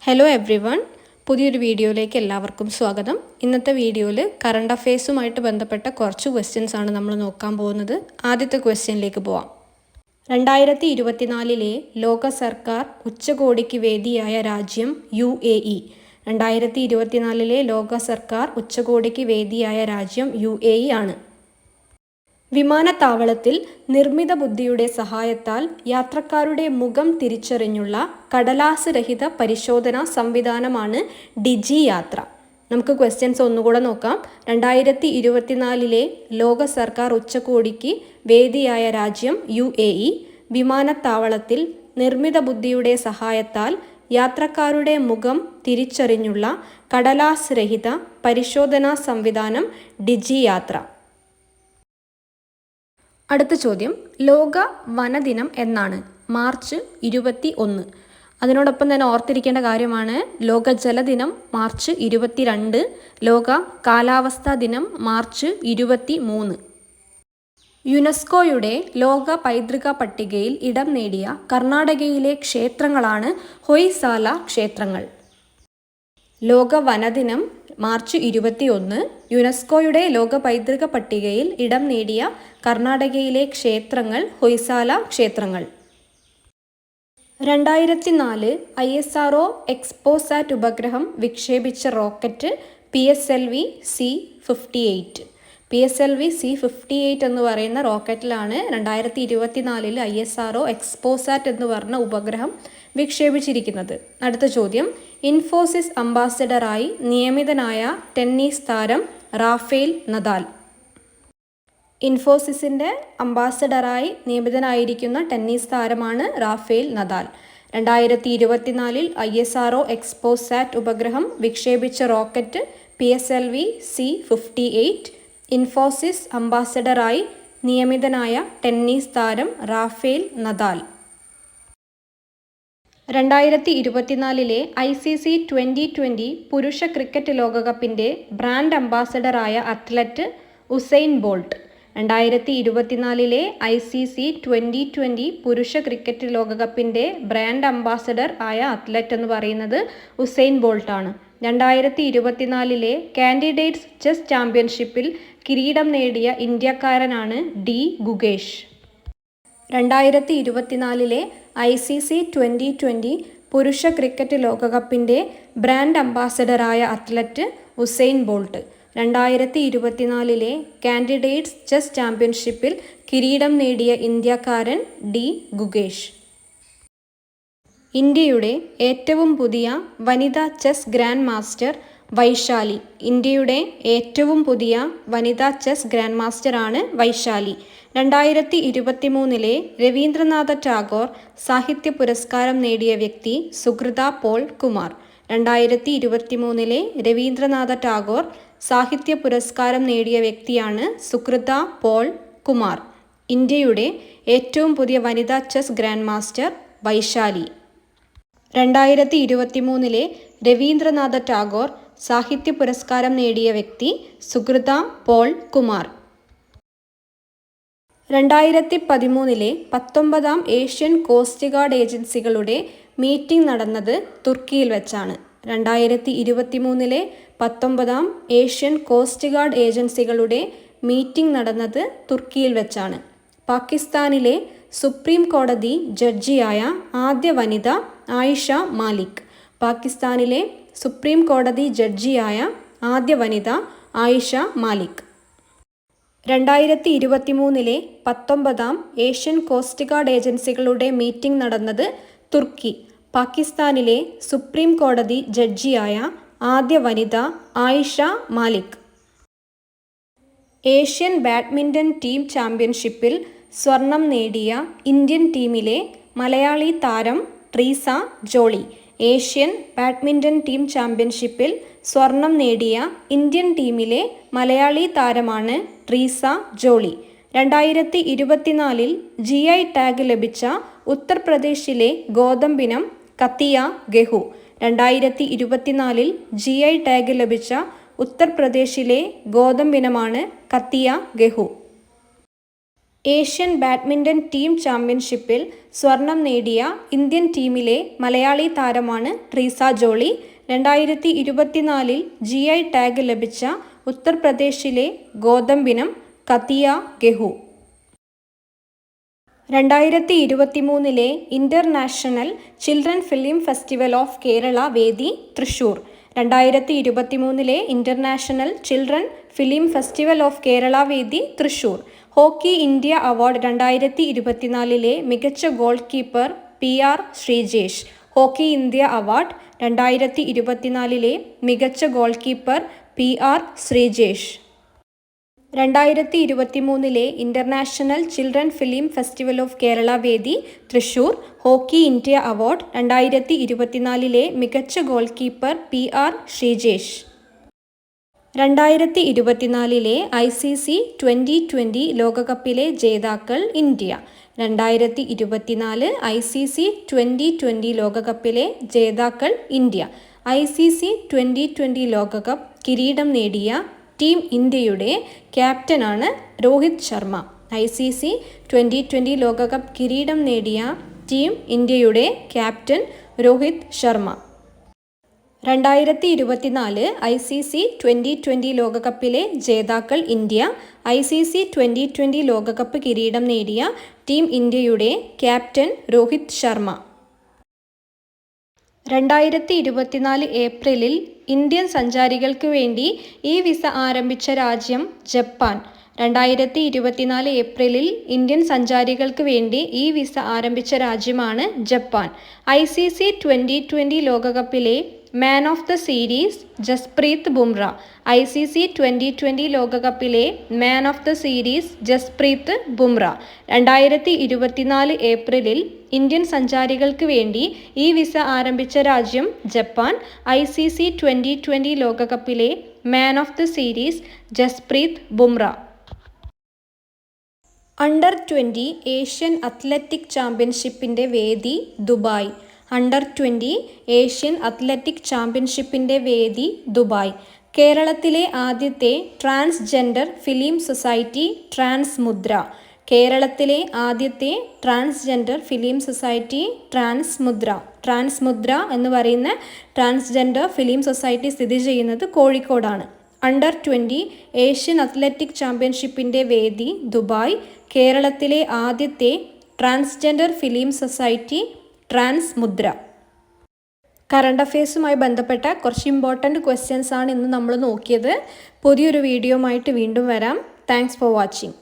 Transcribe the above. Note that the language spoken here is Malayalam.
ഹലോ എവ്രി വൺ, പുതിയൊരു വീഡിയോയിലേക്ക് എല്ലാവർക്കും സ്വാഗതം. ഇന്നത്തെ വീഡിയോയിൽ കറണ്ട് അഫെയർസുമായിട്ട് ബന്ധപ്പെട്ട കുറച്ച് ക്വസ്റ്റ്യൻസ് ആണ് നമ്മൾ നോക്കാൻ പോകുന്നത്. ആദ്യത്തെ ക്വസ്റ്റ്യനിലേക്ക് പോവാം. 2024 ലോക സർക്കാർ ഉച്ചകോടിക്ക് വേദിയായ രാജ്യം UAE. 2024 ലോക സർക്കാർ ഉച്ചകോടിക്ക് വേദിയായ രാജ്യം UAE ആണ്. വിമാനത്താവളത്തിൽ നിർമ്മിത ബുദ്ധിയുടെ സഹായത്താൽ യാത്രക്കാരുടെ മുഖം തിരിച്ചറിഞ്ഞുള്ള കടലാസ് രഹിത പരിശോധനാ സംവിധാനമാണ് ഡിജി യാത്ര. നമുക്ക് ക്വസ്റ്റ്യൻസ് ഒന്നുകൂടെ നോക്കാം. 2024 ലോക സർക്കാർ ഉച്ചകോടിക്ക് വേദിയായ രാജ്യം UAE. വിമാനത്താവളത്തിൽ നിർമ്മിത ബുദ്ധിയുടെ സഹായത്താൽ യാത്രക്കാരുടെ മുഖം തിരിച്ചറിഞ്ഞുള്ള കടലാസ് രഹിത പരിശോധനാ സംവിധാനം ഡിജി യാത്ര. അടുത്ത ചോദ്യം, ലോക വനദിനം എന്നാണ്? മാർച്ച് 21. അതിനോടൊപ്പം തന്നെ ഓർത്തിരിക്കേണ്ട കാര്യമാണ് ലോക ജലദിനം മാർച്ച് 22, ലോക കാലാവസ്ഥാ ദിനം മാർച്ച് 23. യുനെസ്കോയുടെ ലോക പൈതൃക പട്ടികയിൽ ഇടം നേടിയ കർണാടകയിലെ ക്ഷേത്രങ്ങളാണ് ഹൊയ്സാല ക്ഷേത്രങ്ങൾ. ലോക വനദിനം മാർച്ച് 21. യുനെസ്കോയുടെ ലോക പൈതൃക പട്ടികയിൽ ഇടം നേടിയ കർണാടകയിലെ ക്ഷേത്രങ്ങൾ ഹൊയ്സാല ക്ഷേത്രങ്ങൾ. 2004 ISRO എക്സ്പോസാറ്റ് ഉപഗ്രഹം വിക്ഷേപിച്ച റോക്കറ്റ് PSLV-C58. PSLV-C58 എന്ന് പറയുന്ന റോക്കറ്റിലാണ് 2024 ISRO എക്സ്പോസാറ്റ് എന്ന് പറഞ്ഞ ഉപഗ്രഹം വിക്ഷേപിച്ചിരിക്കുന്നത്. അടുത്ത ചോദ്യം, ഇൻഫോസിസ് അംബാസഡറായി നിയമിതനായ ടെന്നീസ് താരം റാഫേൽ നദാൽ. ഇൻഫോസിസിൻ്റെ അംബാസഡറായി നിയമിതനായിരിക്കുന്ന ടെന്നീസ് താരമാണ് റാഫേൽ നദാൽ. 2024 ISRO എക്സ്പോസാറ്റ് ഉപഗ്രഹം വിക്ഷേപിച്ച റോക്കറ്റ് PSLV-C58. ഇൻഫോസിസ് അംബാസഡറായി നിയമിതനായ ടെന്നീസ് താരം റാഫേൽ നദാൽ. 2024 ICC 2020 പുരുഷ ക്രിക്കറ്റ് ലോകകപ്പിൻ്റെ ബ്രാൻഡ് അംബാസഡറായ അത്ലറ്റ് ഉസൈൻ ബോൾട്ട്. 2024 ICC 2020 പുരുഷ ക്രിക്കറ്റ് ലോകകപ്പിൻ്റെ ബ്രാൻഡ് അംബാസഡർ ആയ അത്ലറ്റ് എന്ന് പറയുന്നത് ഉസൈൻ ബോൾട്ടാണ്. 2024 കാൻഡിഡേറ്റ്സ് ചെസ് ചാമ്പ്യൻഷിപ്പിൽ കിരീടം നേടിയ ഇന്ത്യക്കാരനാണ് ഡി ഗുകേഷ്. 2024 ICC 2020 പുരുഷ ക്രിക്കറ്റ് ലോകകപ്പിൻ്റെ ബ്രാൻഡ് അംബാസഡറായ athlete Usain Bolt. 2024 candidates chess ചാമ്പ്യൻഷിപ്പിൽ കിരീടം നേടിയ ഇന്ത്യക്കാരൻ ഡി ഗുകേഷ്. ഇന്ത്യയുടെ ഏറ്റവും പുതിയ വനിതാ ചെസ് ഗ്രാൻഡ് മാസ്റ്റർ വൈശാലി. ഇന്ത്യയുടെ ഏറ്റവും പുതിയ വനിതാ ചെസ് ഗ്രാൻഡ് മാസ്റ്ററാണ് വൈശാലി. 2023 രവീന്ദ്രനാഥ ടാഗോർ സാഹിത്യ പുരസ്കാരം നേടിയ വ്യക്തി സുകൃത പോൾ കുമാർ. 2023 രവീന്ദ്രനാഥ ടാഗോർ സാഹിത്യ പുരസ്കാരം നേടിയ വ്യക്തിയാണ് സുകൃത പോൾ കുമാർ. ഇന്ത്യയുടെ ഏറ്റവും പുതിയ വനിതാ chess grand master Vaishali. 2023 Rabindranath Tagore സാഹിത്യ പുരസ്കാരം നേടിയ വ്യക്തി സുകൃത പോൾ കുമാർ. 2013 19ാം ഏഷ്യൻ കോസ്റ്റ് ഗാർഡ് ഏജൻസികളുടെ മീറ്റിംഗ് നടന്നത് തുർക്കിയിൽ വെച്ചാണ്. 2023 19ാം ഏഷ്യൻ കോസ്റ്റ് ഗാർഡ് ഏജൻസികളുടെ മീറ്റിംഗ് നടന്നത് തുർക്കിയിൽ വെച്ചാണ്. പാകിസ്ഥാനിലെ സുപ്രീം കോടതി ജഡ്ജിയായ ആദ്യ വനിത ആയിഷ മാലിക്. പാകിസ്ഥാനിലെ സുപ്രീം കോടതി ജഡ്ജിയായ ആദ്യ വനിത ആയിഷ മാലിക്. 2023 19ാം ഏഷ്യൻ കോസ്റ്റ് ഗാർഡ് ഏജൻസികളുടെ മീറ്റിംഗ് നടന്നത് തുർക്കി. പാകിസ്ഥാനിലെ സുപ്രീം കോടതി ജഡ്ജിയായ ആദ്യ വനിത Ayesha Malik. Asian badminton team ചാമ്പ്യൻഷിപ്പിൽ സ്വർണം നേടിയ ഇന്ത്യൻ ടീമിലെ മലയാളി താരം Treesa Jolly. Asian badminton team ചാമ്പ്യൻഷിപ്പിൽ സ്വർണം നേടിയ ഇന്ത്യൻ ടീമിലെ മലയാളി താരമാണ് ട്രീസ ജോളി. 2024 GI ടാഗ് ലഭിച്ച ഉത്തർപ്രദേശിലെ ഗോതമ്പിനം കത്തിയ ഗെഹു. 2024 GI ടാഗ് ലഭിച്ച ഉത്തർപ്രദേശിലെ ഗോതമ്പിനമാണ് കത്തിയ ഗെഹു. ഏഷ്യൻ ബാഡ്മിൻ്റൺ ടീം ചാമ്പ്യൻഷിപ്പിൽ സ്വർണം നേടിയ ഇന്ത്യൻ ടീമിലെ മലയാളി താരമാണ് ട്രീസ ജോളി. 2024 GI ടാഗ് ലഭിച്ച ഉത്തർപ്രദേശിലെ ഗോതമ്പിനം Kathia Gehu. 2023 international children film festival of Kerala വേദി Thrissur. 2023 international children film festival of Kerala വേദി തൃശൂർ. ഹോക്കി ഇന്ത്യ അവാർഡ് 2024 മികച്ച goal keeper PR Sreejesh. Hockey India award 2024 മികച്ച goal keeper PR Sreejesh. 2023 international children film festival of Kerala വേദി തൃശൂർ. ഹോക്കി ഇന്ത്യ അവാർഡ് 2024 മികച്ച goal keeper PR Sreejesh. 2024 ICC T20 ലോകകപ്പിലെ ജേതാക്കൾ ഇന്ത്യ. 2024 ICC T20 ലോകകപ്പിലെ ജേതാക്കൾ ഇന്ത്യ. ICC T20 ലോകകപ്പ് കിരീടം നേടിയ ടീം ഇന്ത്യയുടെ ക്യാപ്റ്റനാണ് രോഹിത് ശർമ്മ. ICC T20 ലോകകപ്പ് കിരീടം നേടിയ ടീം ഇന്ത്യയുടെ captain Rohit Sharma. 2024 ICC T20 ലോകകപ്പിലെ ജേതാക്കൾ ഇന്ത്യ. ICC T20 ലോകകപ്പ് കിരീടം നേടിയ ടീം ഇന്ത്യയുടെ ക്യാപ്റ്റൻ രോഹിത് ശർമ്മ. 2024 ഏപ്രിലിൽ ഇന്ത്യൻ സഞ്ചാരികൾക്ക് വേണ്ടി വിസ ആരംഭിച്ച രാജ്യം ജപ്പാൻ. 2024 ഏപ്രിലിൽ ഇന്ത്യൻ സഞ്ചാരികൾക്ക് വേണ്ടി വിസ ആരംഭിച്ച രാജ്യമാണ് ജപ്പാൻ. ICC T20 ലോകകപ്പിലെ man of the series Jasprit Bumrah. ICC T20 ലോകകപ്പിലെ man of the series Jasprit Bumrah. 2024 ഏപ്രിലിൽ ഇന്ത്യൻ സഞ്ചാരികൾക്ക് വേണ്ടി വിസ ആരംഭിച്ച രാജ്യം ജപ്പാൻ. ICC T20 ലോകകപ്പിലെ man of the series Jasprit Bumrah. Under 20 Asian athletic ചാമ്പ്യൻഷിപ്പിൻ്റെ വേദി ദുബായ്. അണ്ടർ 20 ഏഷ്യൻ അത്ലറ്റിക് ചാമ്പ്യൻഷിപ്പിൻ്റെ വേദി ദുബായ്. കേരളത്തിലെ ആദ്യത്തെ ട്രാൻസ്ജെൻഡർ ഫിലിം സൊസൈറ്റി ട്രാൻസ്മുദ്ര. കേരളത്തിലെ ആദ്യത്തെ ട്രാൻസ്ജെൻഡർ ഫിലിം സൊസൈറ്റി ട്രാൻസ്മുദ്ര. ട്രാൻസ്മുദ്ര എന്ന് പറയുന്ന ട്രാൻസ്ജെൻഡർ ഫിലിം സൊസൈറ്റി സ്ഥിതി ചെയ്യുന്നത് കോഴിക്കോടാണ്. അണ്ടർ 20 ഏഷ്യൻ അത്ലറ്റിക് ചാമ്പ്യൻഷിപ്പിൻ്റെ വേദി ദുബായ്. കേരളത്തിലെ ആദ്യത്തെ ട്രാൻസ്ജെൻഡർ ഫിലിം സൊസൈറ്റി ട്രാൻസ്മുദ്ര. കറണ്ട് അഫയേഴ്സുമായി ബന്ധപ്പെട്ട കുറച്ച് ഇമ്പോർട്ടൻറ്റ് ക്വസ്റ്റ്യൻസ് ആണ് ഇന്ന് നമ്മൾ നോക്കിയത്. പുതിയൊരു വീഡിയോ ആയിട്ട് വീണ്ടും വരാം. Thanks for watching.